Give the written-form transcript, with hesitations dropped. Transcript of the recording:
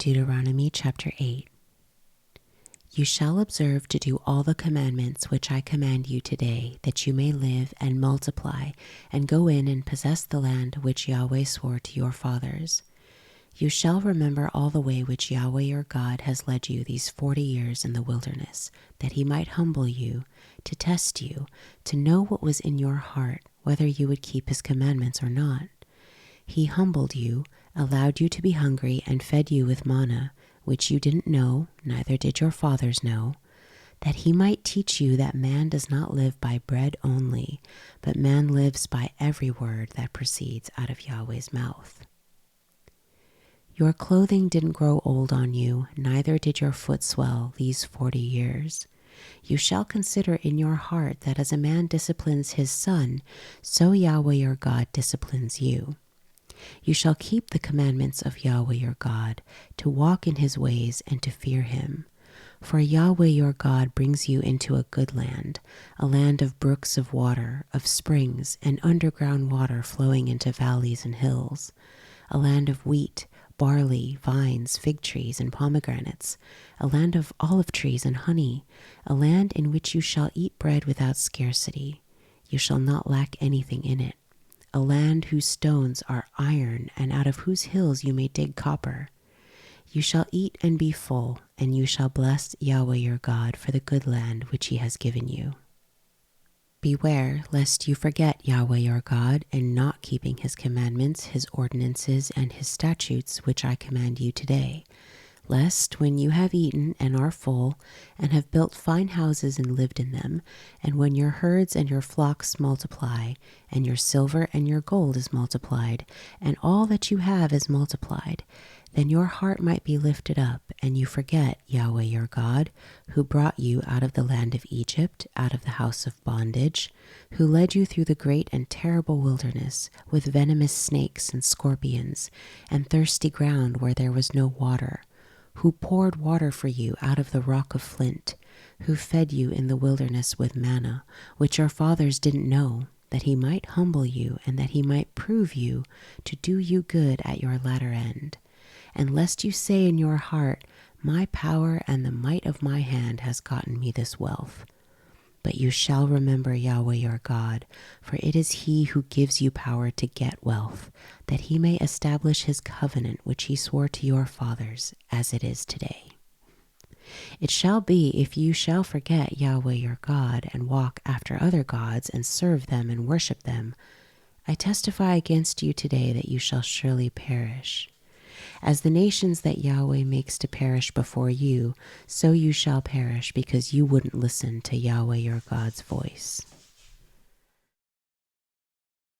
Deuteronomy chapter 8. You shall observe to do all the commandments which I command you today, that you may live and multiply, and go in and possess the land which Yahweh swore to your fathers. You shall remember all the way which Yahweh your God has led you these 40 years in the wilderness, that he might humble you, to test you, to know what was in your heart, whether you would keep his commandments or not. He humbled you, allowed you to be hungry, and fed you with manna, which you didn't know, neither did your fathers know, that he might teach you that man does not live by bread only, but man lives by every word that proceeds out of Yahweh's mouth. Your clothing didn't grow old on you, neither did your foot swell these 40 years. You shall consider in your heart that as a man disciplines his son, so Yahweh your God disciplines you. You shall keep the commandments of Yahweh your God, to walk in his ways and to fear him. For Yahweh your God brings you into a good land, a land of brooks of water, of springs, and underground water flowing into valleys and hills, a land of wheat, barley, vines, fig trees, and pomegranates, a land of olive trees and honey, a land in which you shall eat bread without scarcity. You shall not lack anything in it. A land whose stones are iron, and out of whose hills you may dig copper. You shall eat and be full, and you shall bless Yahweh your God for the good land which he has given you. Beware lest you forget Yahweh your God, in not keeping his commandments, his ordinances, and his statutes which I command you today, lest when you have eaten and are full, and have built fine houses and lived in them, and when your herds and your flocks multiply, and your silver and your gold is multiplied, and all that you have is multiplied, then your heart might be lifted up, and you forget Yahweh your God, who brought you out of the land of Egypt, out of the house of bondage, who led you through the great and terrible wilderness, with venomous snakes and scorpions, and thirsty ground where there was no water, who poured water for you out of the rock of flint, who fed you in the wilderness with manna, which your fathers didn't know, that he might humble you, and that he might prove you, to do you good at your latter end. And lest you say in your heart, my power and the might of my hand has gotten me this wealth. But you shall remember Yahweh your God, for it is he who gives you power to get wealth, that he may establish his covenant which he swore to your fathers, as it is today. It shall be, if you shall forget Yahweh your God, and walk after other gods, and serve them and worship them, I testify against you today that you shall surely perish. As the nations that Yahweh makes to perish before you, so you shall perish, because you wouldn't listen to Yahweh your God's voice.